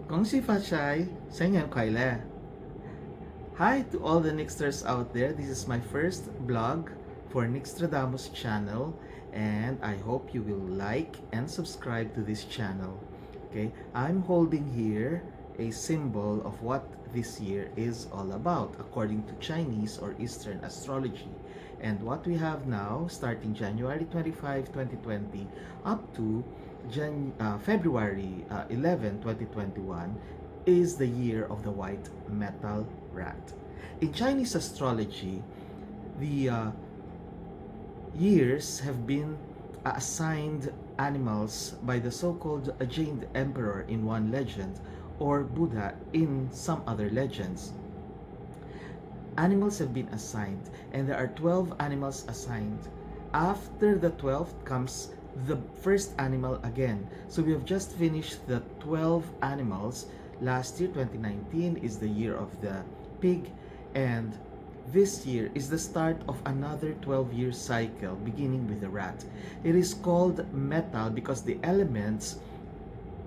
恭喜发财，新年快乐! Hi to all the Nixters out there. This is my first vlog for Nixtradamus channel, and I hope you will like and subscribe to this channel. Okay, I'm holding here a symbol of what this year is all about according to Chinese or Eastern astrology. And what we have now, starting January 25, 2020 up to February 11, 2021, is the year of the white metal rat. In Chinese astrology, the years have been assigned animals by the so-called Jade Emperor in one legend or Buddha in some other legends. Animals have been assigned, and there are 12 animals assigned. After the 12th comes the first animal again. So we have just finished the 12 animals. Last year, 2019, is the year of the pig, and this year is the start of another 12-year cycle beginning with the rat. It is called metal because the elements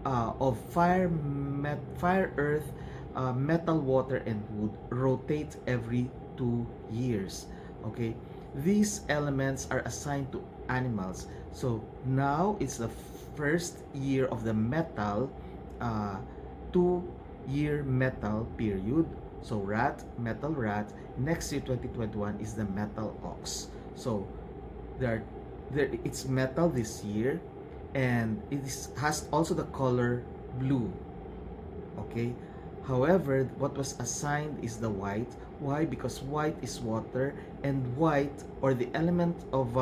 of fire, earth, metal, water, and wood rotate every 2 years. Okay, these elements are assigned to animals. So now it's the first year of the metal 2-year metal period. So rat, metal rat. Next year, 2021, is the metal ox. So it's metal this year, and has also the color blue. Okay. However, what was assigned is the white. Why? Because white is water, and white, or the element of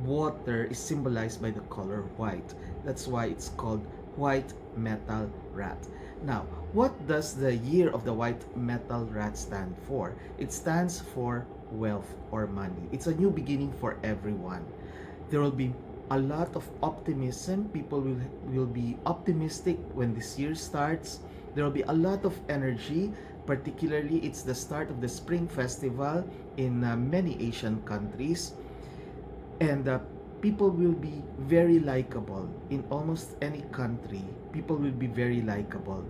water, is symbolized by the color white. That's why it's called white metal rat. Now, what does the year of the white metal rat stand for? It stands for wealth or money. It's a new beginning for everyone. There will be a lot of optimism. People will be optimistic when this year starts. There will be a lot of energy. Particularly, it's the start of the Spring Festival in many Asian countries. And people will be very likable in almost any country. People will be very likable.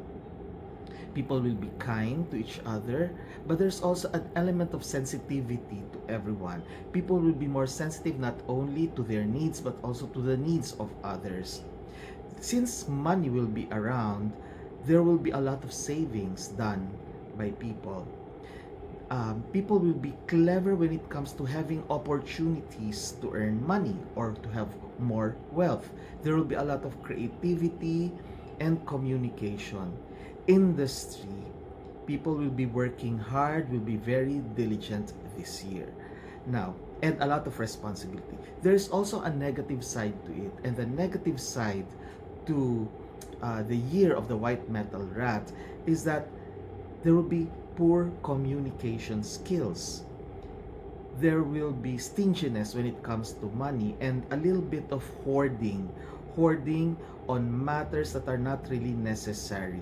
People will be kind to each other, but there's also an element of sensitivity to everyone. People will be more sensitive not only to their needs but also to the needs of others. Since money will be around, there will be a lot of savings done by people. People will be clever when it comes to having opportunities to earn money or to have more wealth. There will be a lot of creativity and communication. Industry, people will be working hard, will be very diligent this year. Now, and a lot of responsibility. There's also a negative side to it, and the negative side to the year of the white metal rat is that there will be poor communication skills. There will be stinginess when it comes to money, and a little bit of hoarding on matters that are not really necessary.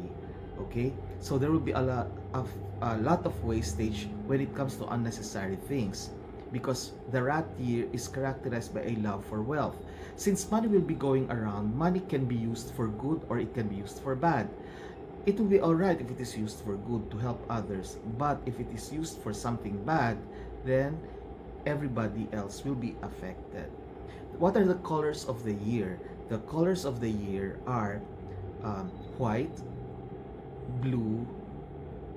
Okay, so there will be a lot of wastage when it comes to unnecessary things, because the rat year is characterized by a love for wealth. Since money will be going around, money can be used for good or it can be used for bad. It will be alright if it is used for good to help others, but if it is used for something bad, then everybody else will be affected. What are the colors of the year? The colors of the year are white, blue,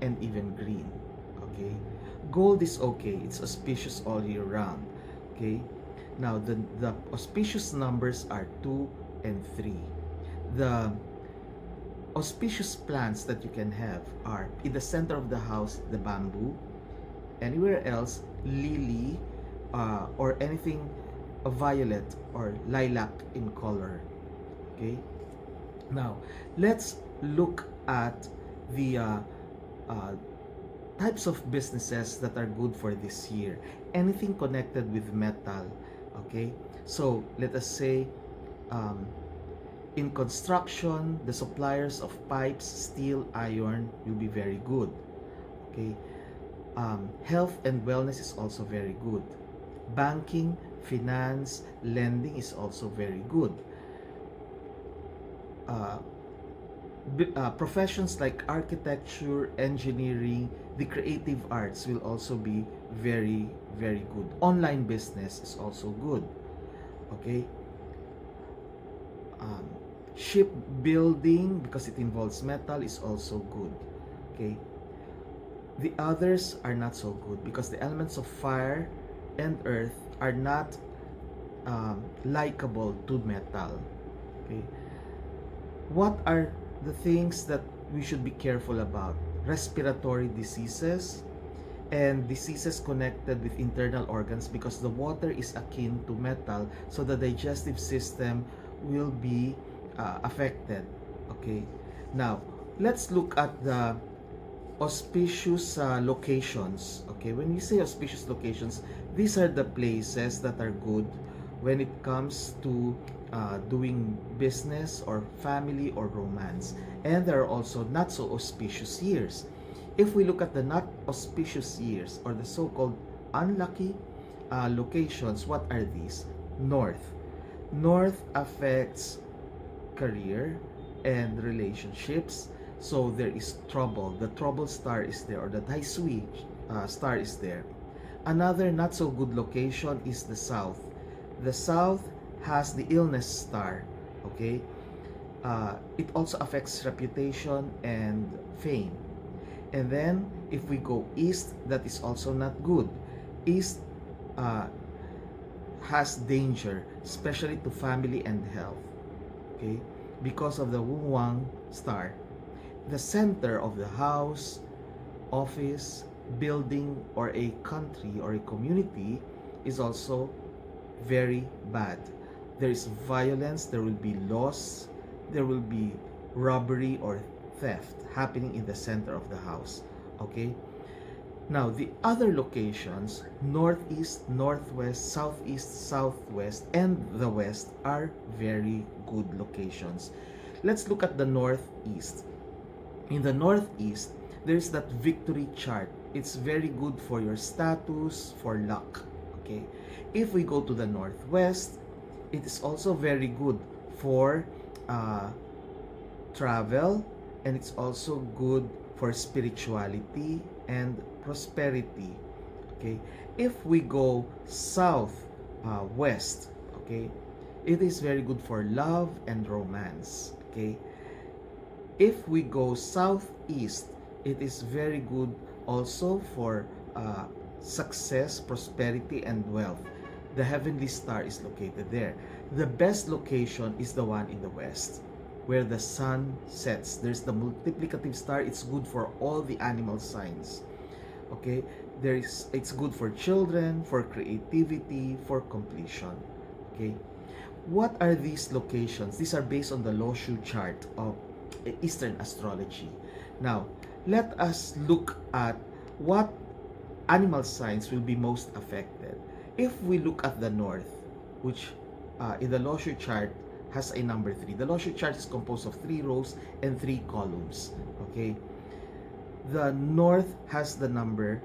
and even green. Okay, gold is okay, it's auspicious all year round. Okay, now the auspicious numbers are 2 and 3. The auspicious plants that you can have are in the center of the house, the bamboo. Anywhere else, lily, or anything violet or lilac in color. Okay, now let's look at the types of businesses that are good for this year. Anything connected with metal. Okay, so let us say in construction, the suppliers of pipes, steel, iron will be very good. Okay, health and wellness is also very good. Banking, finance, lending is also very good. Professions like architecture, engineering, the creative arts will also be very, very good. Online business is also good. Okay. Um, Shipbuilding, because it involves metal, is also good. Okay. The others are not so good because the elements of fire and earth are not likable to metal. Okay. What are the things that we should be careful about? Respiratory diseases and diseases connected with internal organs, because the water is akin to metal, so the digestive system will be affected. Okay. Now, let's look at the auspicious locations. Okay, when we say auspicious locations, these are the places that are good when it comes to doing business or family or romance. And there are also not so auspicious years. If we look at the not auspicious years, or the so-called unlucky locations, what are these? North. North affects career and relationships. So there is trouble. The trouble star is there, or the Tai Sui star is there. Another not so good location is the south. The south has the illness star. Okay. It also affects reputation and fame. And then if we go east, that is also not good. East has danger, especially to family and health. Okay, because of the Wu Wang star. The center of the house, office, building, or a country or a community is also very bad. There is violence, there will be loss, there will be robbery or theft happening in the center of the house. Okay? Now, the other locations, northeast, northwest, southeast, southwest, and the west, are very good locations. Let's look at the northeast. In the northeast, there's that victory chart. It's very good for your status, for luck. Okay? If we go to the northwest, it is also very good for travel, and it's also good for spirituality and prosperity. Okay? If we go south, west, okay, it is very good for love and romance. Okay? If we go southeast, it is very good also for success, prosperity, and wealth. The heavenly star is located there. The best location is the one in the west, where the sun sets. There's the multiplicative star. It's good for all the animal signs. Okay, it's good for children, for creativity, for completion. Okay, what are these locations? These are based on the Shu Chart of Eastern Astrology. Now, let us look at what animal signs will be most affected. If we look at the north, which in the Shu Chart has a number 3. The Shu Chart is composed of 3 rows and 3 columns. Okay, the north has the number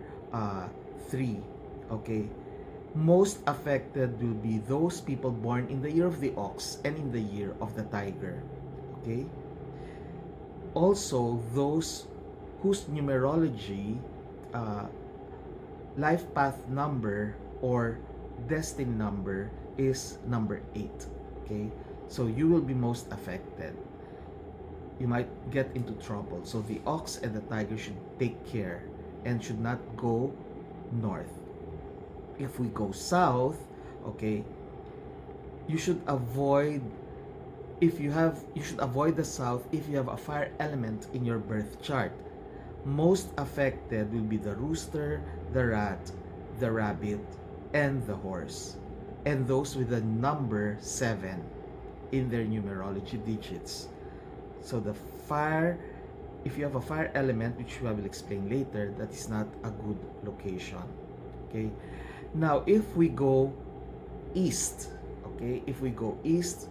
3. Okay, most affected will be those people born in the year of the ox and in the year of the tiger. Okay, also those whose numerology, life path number or destiny number is number 8. Okay, so you will be most affected. You might get into trouble. So the ox and the tiger should take care and should not go north. If we go south, okay, you should avoid, you should avoid the south if you have a fire element in your birth chart. Most affected will be the rooster, the rat, the rabbit, and the horse, and those with the number 7 in their numerology digits. So the fire, if you have a fire element, which I will explain later, that is not a good location. Okay, now if we go east, okay, if we go east,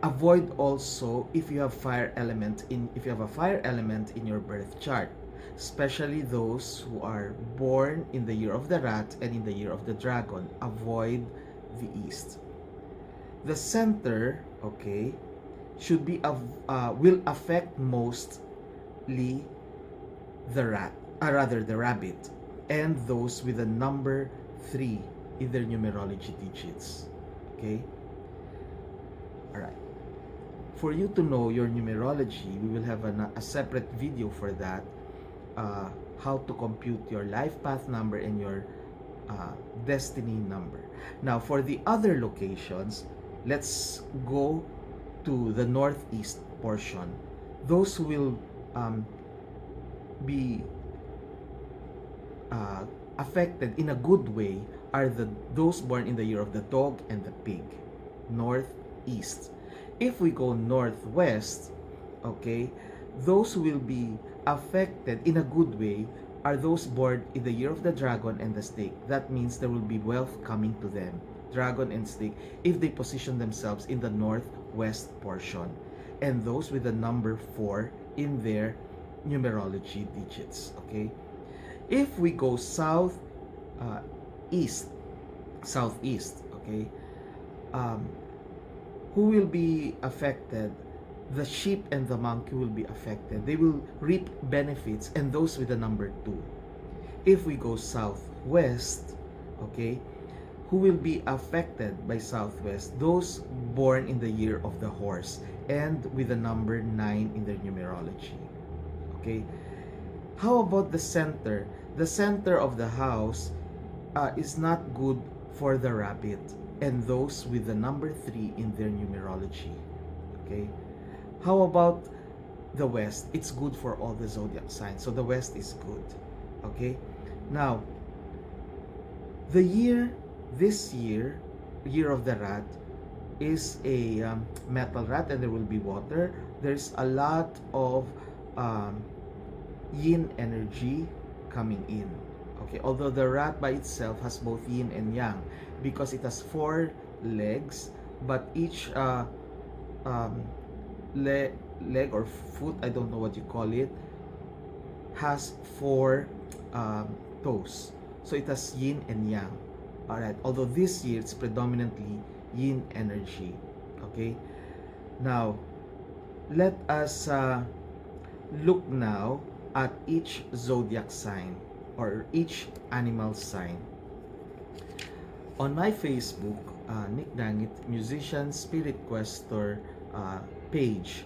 avoid also if you have fire element in, if you have a fire element in your birth chart, especially those who are born in the year of the rat and in the year of the dragon. Avoid the east. The center, okay, should be will affect mostly the rat, rather the rabbit, and those with the number 3 in their numerology digits. Okay? Alright. For you to know your numerology, we will have a separate video for that. How to compute your life path number and your destiny number. Now, for the other locations, let's go to the northeast portion. Those who will be affected in a good way are those born in the year of the dog and the pig. Northeast. If we go northwest, okay, those who will be affected in a good way are those born in the year of the dragon and the snake. That means there will be wealth coming to them, dragon and snake, if they position themselves in the northwest portion. And those with the number 4 in their numerology digits. Okay, if we go southeast, okay, who will be affected? The sheep and the monkey will be affected. They will reap benefits, and those with the number 2. If we go southwest, okay, who will be affected by southwest? Those born in the year of the horse and with the number 9 in their numerology. Okay, how about the center? The center of the house is not good for the rabbit and those with the number 3 in their numerology. Okay, how about the west? It's good for all the zodiac signs, so the west is good. Okay, now this year of the rat, is a metal rat, and there will be water. There's a lot of yin energy coming in. Okay, although the rat by itself has both yin and yang, because it has 4 legs, but each leg or foot, I don't know what you call it, has 4 toes. So it has yin and yang. Alright, although this year it's predominantly yin energy. Okay, now let us look now at each zodiac sign or each animal sign. On my Facebook, Nick Dangit, Musician Spirit Questor page,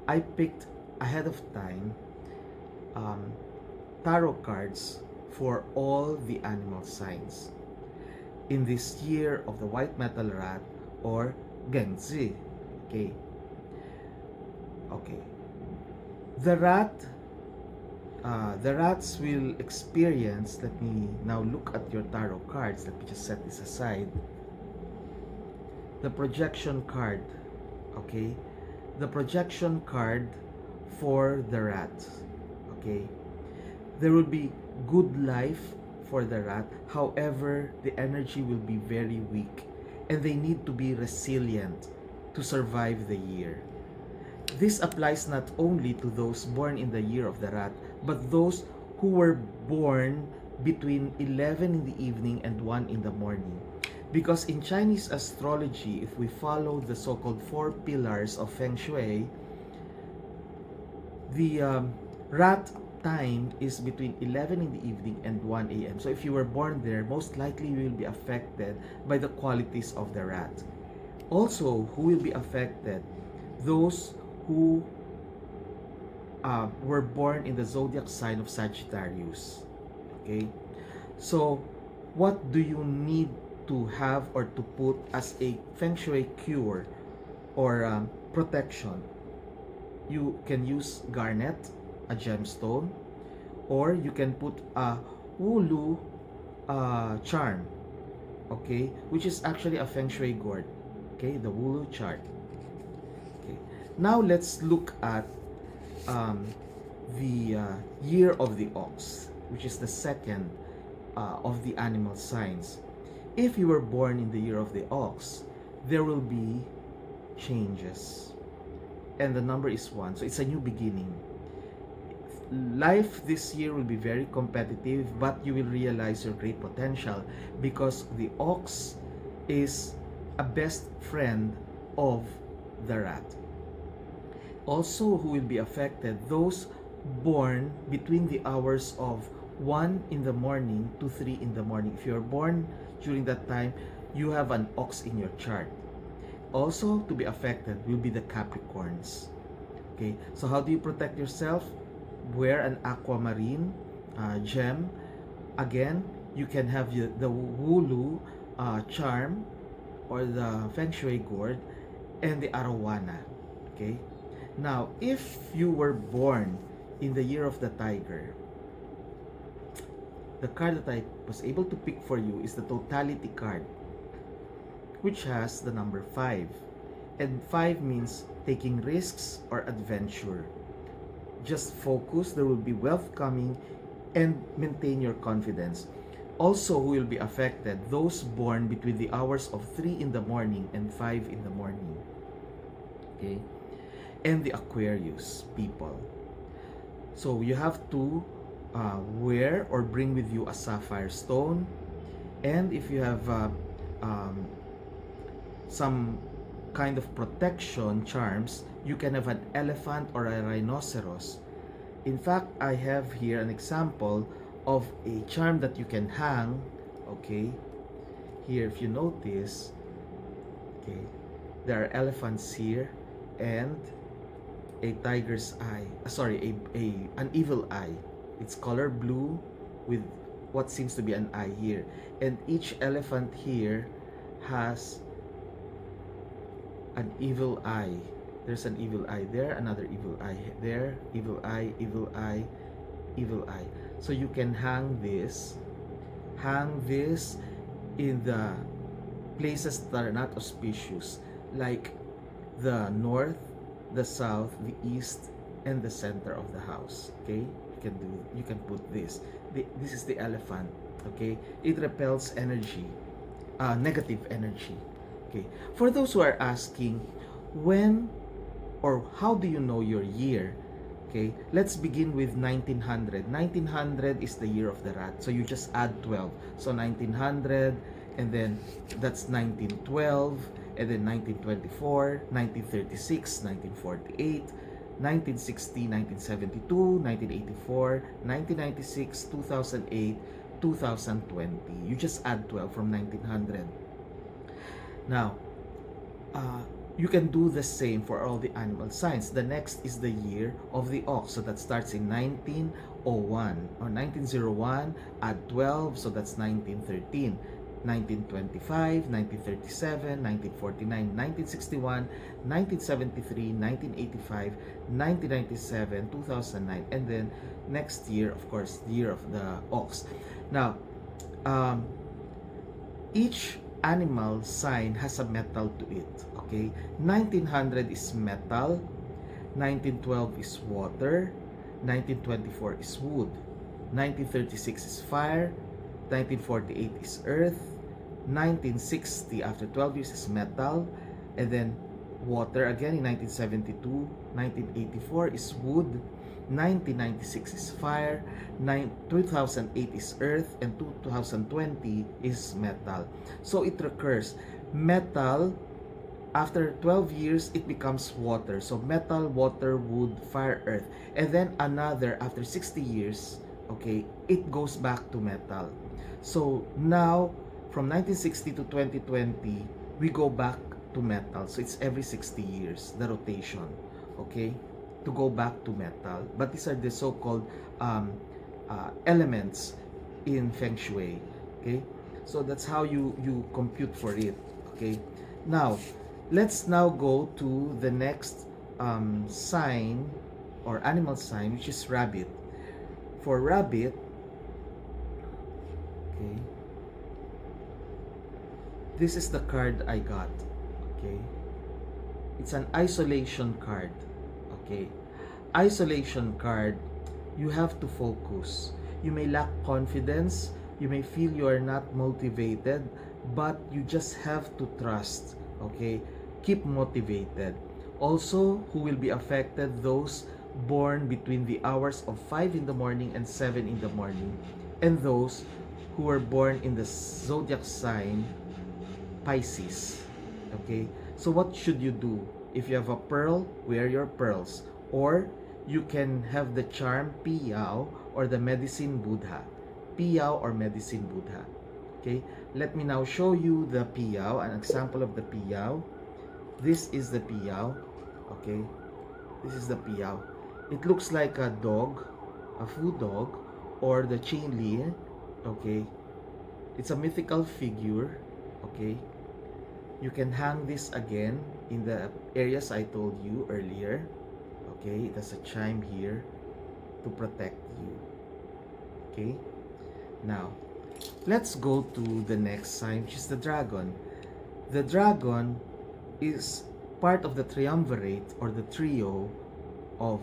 I picked ahead of time tarot cards for all the animal signs in this year of the white metal rat or Gengzi. Okay. Okay. The rats will experience, let me now look at your tarot cards. Let me just set this aside. The projection card. Okay. The projection card for the rat. Okay. There will be good life for the rat. However, the energy will be very weak and they need to be resilient to survive the year. This applies not only to those born in the year of the rat, but those who were born between 11 in the evening and 1 in the morning. Because in Chinese astrology, if we follow the so-called 4 pillars of Feng Shui, the rat time is between 11 in the evening and 1 a.m. So if you were born there, most likely you will be affected by the qualities of the rat. Also, who will be affected? Those who were born in the zodiac sign of Sagittarius. Okay, so what do you need to have or to put as a Feng Shui cure or protection? You can use garnet, a gemstone, or you can put a Wulu charm, okay, which is actually a Feng Shui gourd. Okay, the Wulu chart. Okay, now let's look at the year of the ox, which is the second of the animal signs. If you were born in the year of the ox, there will be changes, and the number is 1, so it's a new beginning. Life this year will be very competitive, but you will realize your great potential because the ox is a best friend of the rat. Also, who will be affected? Those born between the hours of 1 in the morning to 3 in the morning. If you're born during that time, you have an ox in your chart. Also, to be affected will be the Capricorns. Okay, so how do you protect yourself? Wear an aquamarine gem. Again, you can have the Wulu charm or the Feng Shui gourd and the arowana. Okay, now if you were born in the year of the tiger, the card that I was able to pick for you is the totality card, which has the number 5. And 5 means taking risks or adventure. Just focus, there will be wealth coming, and maintain your confidence. Also, who will be affected? Those born between the hours of 3 in the morning and 5 in the morning. Okay? And the Aquarius people. So you have to wear or bring with you a sapphire stone. And if you have some kind of protection charms, you can have an elephant or a rhinoceros. In fact, I have here an example of a charm that you can hang. Okay, here if you notice, okay, there are elephants here and a tiger's eye, an evil eye. It's color blue with what seems to be an eye here, and each elephant here has an evil eye. There's an evil eye there, another evil eye there, evil eye, evil eye, evil eye. So you can hang this in the places that are not auspicious, like the north, the south, the east, and the center of the house. Okay, you can put this. This is the elephant. Okay, it repels energy, negative energy. Okay, for those who are asking, when or how do you know your year? Okay, let's begin with 1900. 1900 is the year of the rat. So you just add 12. So 1900, and then that's 1912, and then 1924, 1936, 1948, 1960, 1972, 1984, 1996, 2008, 2020. You just add 12 from 1900. Now, you can do the same for all the animal signs. The next is the year of the ox. So that starts in 1901 or 1901, add 12, so that's 1913. 1925, 1937, 1949, 1961, 1973, 1985, 1997, 2009, and then next year, of course, the year of the ox. Now, each animal sign has a metal to it. Okay, 1900 is metal, 1912 is water, 1924 is wood, 1936 is fire, 1948 is earth, 1960 after 12 years is metal, and then water again in 1972, 1984 is wood, 1996 is fire, 2008 is earth, and 2020 is metal. So it recurs. Metal, after 12 years, it becomes water. So metal, water, wood, fire, earth. And then another, after 60 years, okay, it goes back to metal. So now, from 1960 to 2020, we go back to metal. So it's every 60 years, the rotation, okay, to go back to metal. But these are the so-called elements in Feng Shui, okay? So that's how you compute for it, okay? Now, let's now go to the next sign or animal sign, which is rabbit. For rabbit, okay, this is the card I got, okay? It's an isolation card, okay? Isolation card, you have to focus. You may lack confidence, you may feel you are not motivated, but you just have to trust, okay? Keep motivated. Also, who will be affected? Those born between the hours of 5 in the morning and 7 in the morning, and those who were born in the zodiac sign Pisces. Okay, so what should you do? If you have a pearl, wear your pearls. Or you can have the charm Piyao or the medicine Buddha. Piyao or medicine Buddha. Okay, let me now show you the Piyao, an example of the Piyao. This is the Piyao. Okay, this is the Piyao. It looks like a dog, a food dog, or the Chin Li. Okay, it's a mythical figure. Okay, you can hang this again in the areas I told you earlier. Okay, it has a chime here to protect you. Okay, now let's go to the next sign, which is the dragon. The dragon is part of the triumvirate or the trio of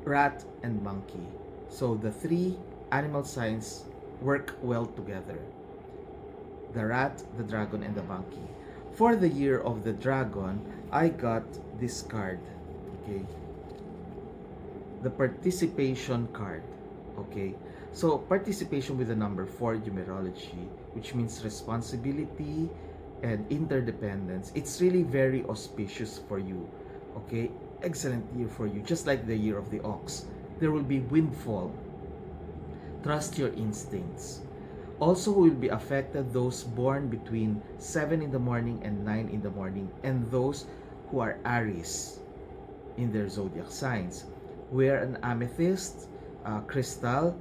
rat and monkey. So the three animal signs work well together: the rat, the dragon, and the monkey. For the year of the dragon, I got this card. Okay, the participation card. Okay, so participation with the number 4 numerology, which means responsibility and interdependence. It's really very auspicious for you. Okay, excellent year for you, just like the year of the ox. There will be windfall. Trust your instincts. Also will be affected those born between 7 in the morning and 9 in the morning, and those who are Aries in their zodiac signs. Wear an amethyst crystal,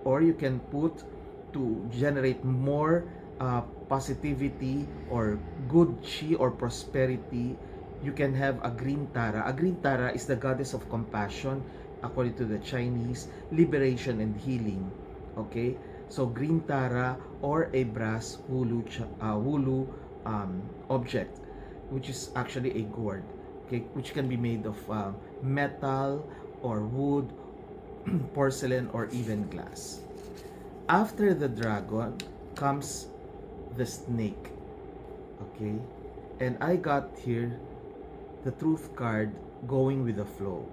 or you can put to generate more positivity or good chi or prosperity. You can have a green tara. A green tara is the goddess of compassion, according to the Chinese, liberation and healing. Okay, so green tara or a brass wulu object, which is actually a gourd. Okay, which can be made of metal or wood, porcelain, or even glass. After the dragon comes the snake. Okay, and I got here the truth card, going with the flow.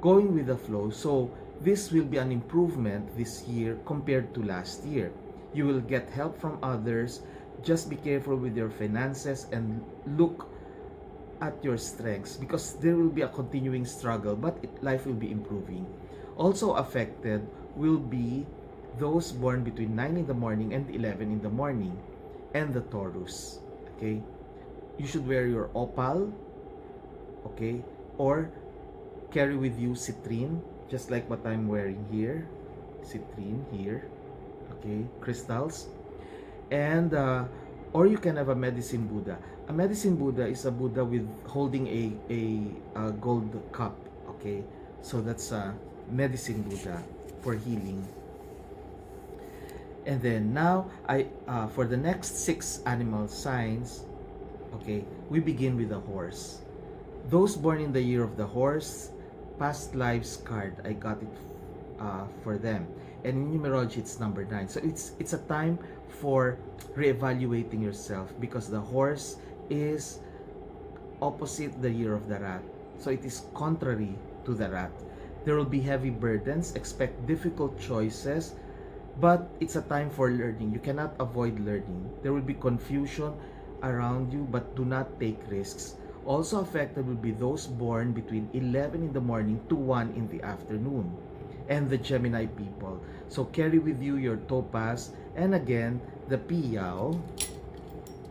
Going with the flow. So this will be an improvement this year compared to last year. You will get help from others. Just be careful with your finances and look at your strengths, because there will be a continuing struggle, but life will be improving. Also affected will be those born between 9 in the morning and 11 in the morning, and the Taurus. Okay, you should wear your opal. Okay, or carry with you citrine, just like what I'm wearing here. Citrine here. Okay, crystals. And or you can have a medicine Buddha. A medicine Buddha is a Buddha with holding a gold cup. Okay, so that's a medicine Buddha for healing. And then now for the next 6 animal signs, okay, we begin with the horse. Those born in the year of the horse, past lives card, I got it for them. And in numerology, it's number 9. So it's a time for reevaluating yourself, because the horse is opposite the year of the rat. So it is contrary to the rat. There will be heavy burdens, expect difficult choices, but it's a time for learning. You cannot avoid learning. There will be confusion around you, but do not take risks. Also affected will be those born between 11 in the morning to 1 in the afternoon, and the Gemini people. So carry with you your topaz, and again, the Piyao.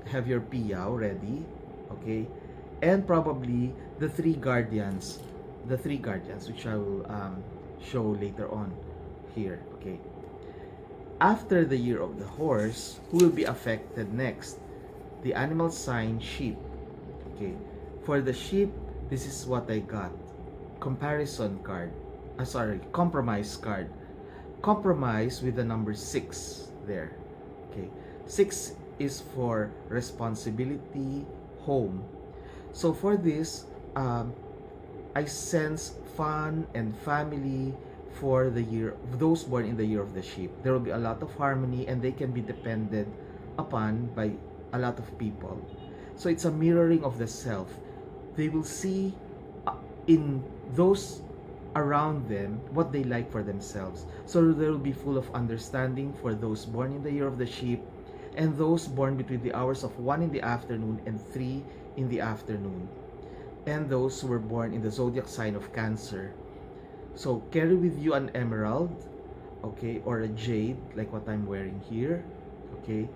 Have your Piyao ready, okay? And probably the 3 guardians. The 3 guardians, which I will show later on here, okay? After the year of the horse, who will be affected next? The animal sign sheep, okay? For the sheep, this is what I got. Comparison card. Compromise card. Compromise with the number 6 there. Okay. 6 is for responsibility, home. So for this, I sense fun and family for the year, those born in the year of the sheep. There will be a lot of harmony, and they can be depended upon by a lot of people. So it's a mirroring of the self. They will see in those around them what they like for themselves. So they will be full of understanding for those born in the year of the sheep, and those born between the hours of 1 in the afternoon and 3 in the afternoon, and those who were born in the zodiac sign of Cancer. So carry with you an emerald, okay, or a jade like what I'm wearing here, okay.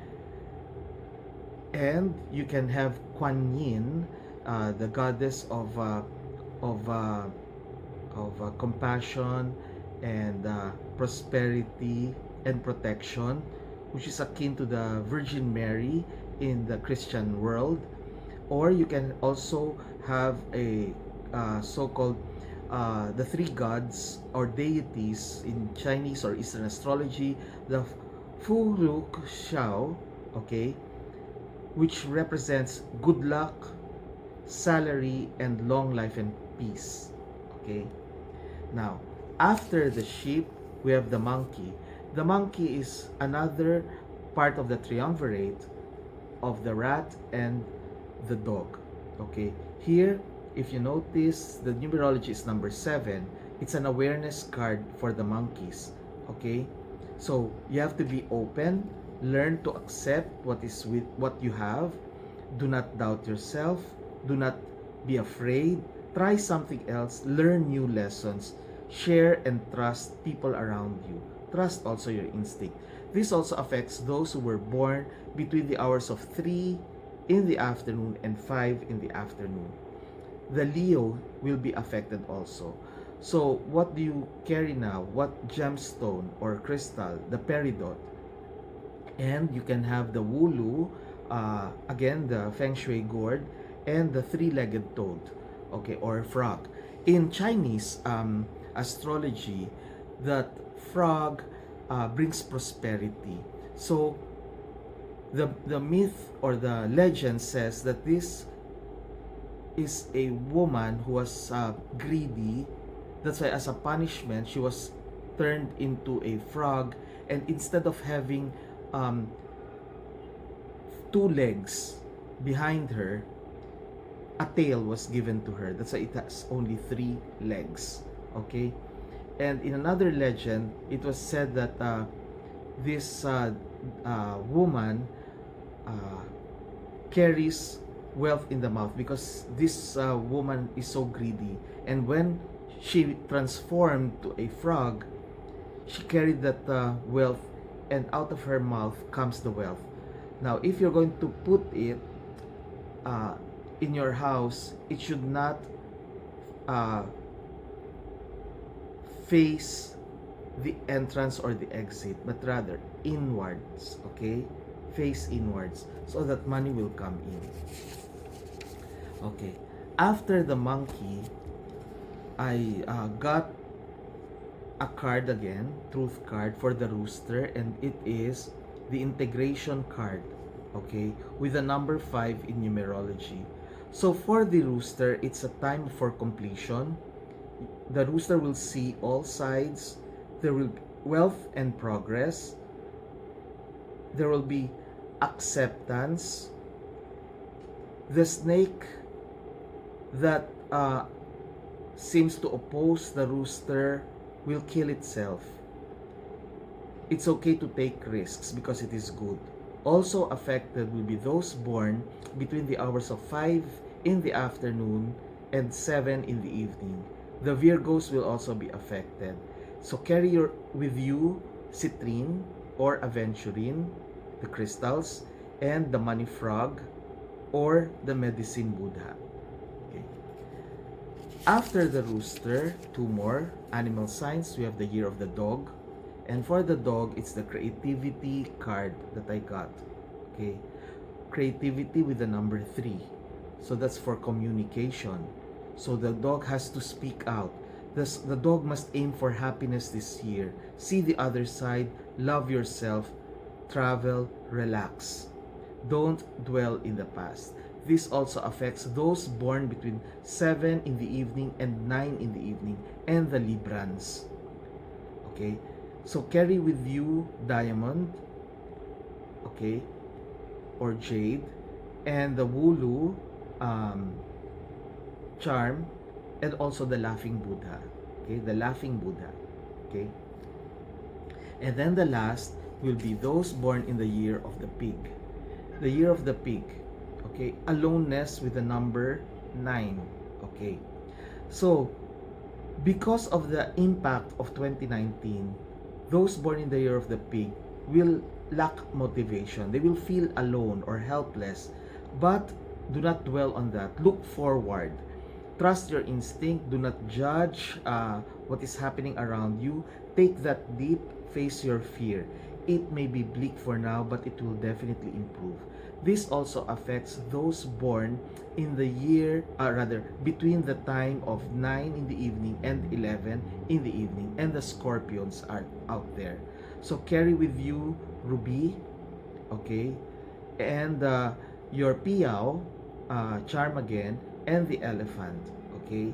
And you can have Kuan Yin, the goddess of uh, compassion and prosperity and protection, which is akin to the Virgin Mary in the Christian world. Or you can also have a so-called the three gods or deities in Chinese or Eastern astrology, the Fu Luk Xiao, okay, which represents good luck, salary, and long life and peace. Okay. Now, after the sheep, we have the monkey. The monkey is another part of the triumvirate of the rat and the dog. Okay. Here, if you notice, the numerology is number 7. It's an awareness card for the monkeys. Okay. So you have to be open, learn to accept what is with what you have. Do not doubt yourself. Do not be afraid. Try something else. Learn new lessons. Share and trust people around you. Trust also your instinct. This also affects those who were born between the hours of 3 in the afternoon and 5 in the afternoon. The Leo will be affected also. So what do you carry now? What gemstone or crystal? The peridot. And you can have the Wulu, again the Feng Shui gourd, and the three-legged toad, okay, or frog. In Chinese astrology, that frog brings prosperity. So the myth or the legend says that this is a woman who was greedy. That's why as a punishment, she was turned into a frog, and instead of having 2 legs behind her, a tail was given to her. That's why it has only 3 legs. Okay? And in another legend, it was said that this woman carries wealth in the mouth because this woman is so greedy. And when she transformed to a frog, she carried that wealth, and out of her mouth comes the wealth. Now, if you're going to put it in your house, it should not face the entrance or the exit, but rather inwards, okay? Face inwards so that money will come in. Okay. After the monkey, I got a card again, truth card for the rooster, and it is the integration card, okay, with the number 5 in numerology. So for the rooster, it's a time for completion. The rooster will see all sides. There will be wealth and progress. There will be acceptance. The snake that seems to oppose the rooster will kill itself. It's okay to take risks because it is good. Also affected will be those born between the hours of 5 in the afternoon and 7 in the evening. The Virgos will also be affected. So carry with you citrine or aventurine, the crystals, and the money frog or the medicine Buddha. Okay. After the rooster, 2 more animal signs. We have the year of the dog. And for the dog, it's the creativity card that I got. Okay. Creativity with the number 3. So that's for communication. So the dog has to speak out. The dog must aim for happiness this year. See the other side. Love yourself. Travel. Relax. Don't dwell in the past. This also affects those born between 7 in the evening and 9 in the evening, and the Librans. Okay? So carry with you diamond, okay, or jade, and the Wulu charm, and also the laughing Buddha. Okay, the laughing Buddha. Okay, and then the last, will be those born in the year of the pig. The year of the pig. Okay, aloneness with the number 9. Okay, so because of the impact of 2019, those born in the year of the pig will lack motivation. They will feel alone or helpless. But do not dwell on that. Look forward. Trust your instinct. Do not judge what is happening around you. Take that leap. Face your fear. It may be bleak for now, but it will definitely improve. This also affects those born in the year, between the time of 9 in the evening and 11 in the evening, and the Scorpions are out there. So carry with you Ruby, okay, and your Piao, Charm again, and the Elephant, okay.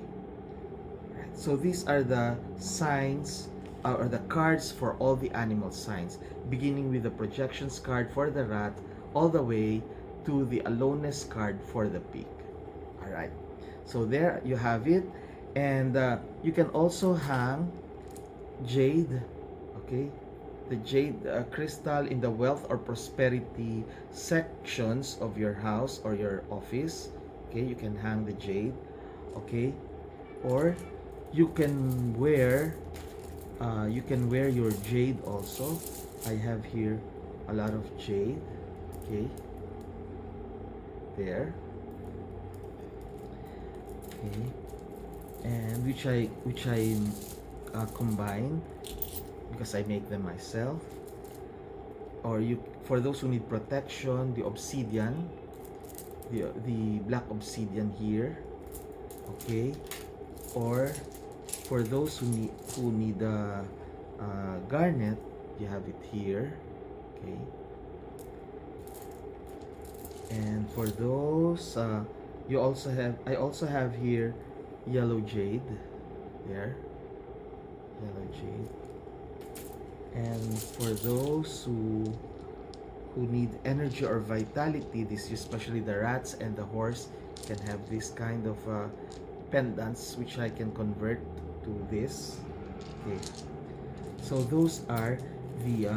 So these are the signs or the cards for all the animal signs, beginning with the projections card for the rat, all the way to the aloneness card for the pig. All right, so there you have it. And you can also hang jade, okay, the jade crystal in the wealth or prosperity sections of your house or your office. Okay, you can hang the jade, okay, or you can wear your jade also. I have here a lot of jade, okay, there, okay, and which I combine because I make them myself. Or you, for those who need protection, the obsidian, the black obsidian here, okay. Or for those who need garnet, you have it here, okay. And for those you also have, I also have here yellow jade, there, yellow jade. And for those who need energy or vitality, this especially the rats and the horse can have this kind of pendants, which I can convert to this, okay. So those are the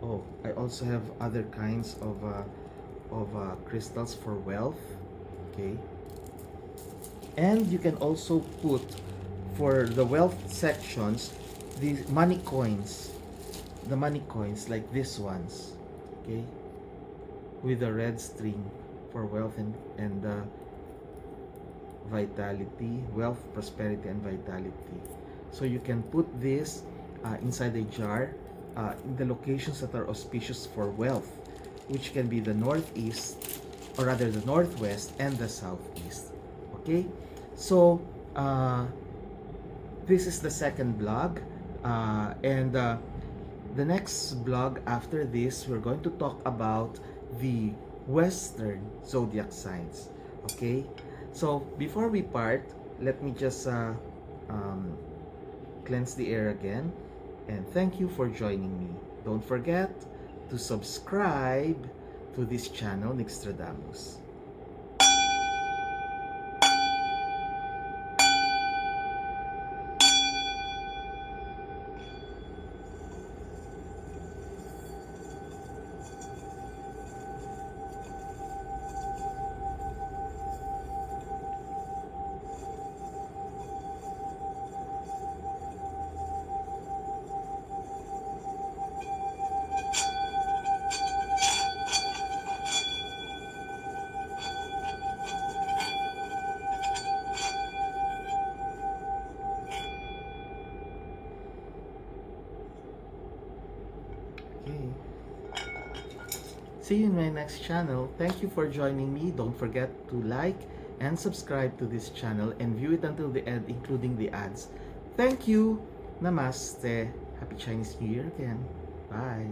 oh, I also have other kinds of crystals for wealth, okay. And you can also put, for the wealth sections, these money coins, the money coins like these ones, okay, with a red string for wealth and vitality, wealth, prosperity, and vitality. So you can put this inside a jar in the locations that are auspicious for wealth, which can be the northeast, or rather the northwest and the southeast, okay. So this is the second blog, and the next blog after this, we're going to talk about the Western zodiac signs, okay. So before we part, let me just cleanse the air again, and thank you for joining me. Don't forget to subscribe to this channel, Nixtradamus. Okay. See you in my next channel. Thank you for joining me. Don't forget to like and subscribe to this channel and view it until the end, including the ads. Thank you. Namaste. Happy Chinese New Year again. Bye.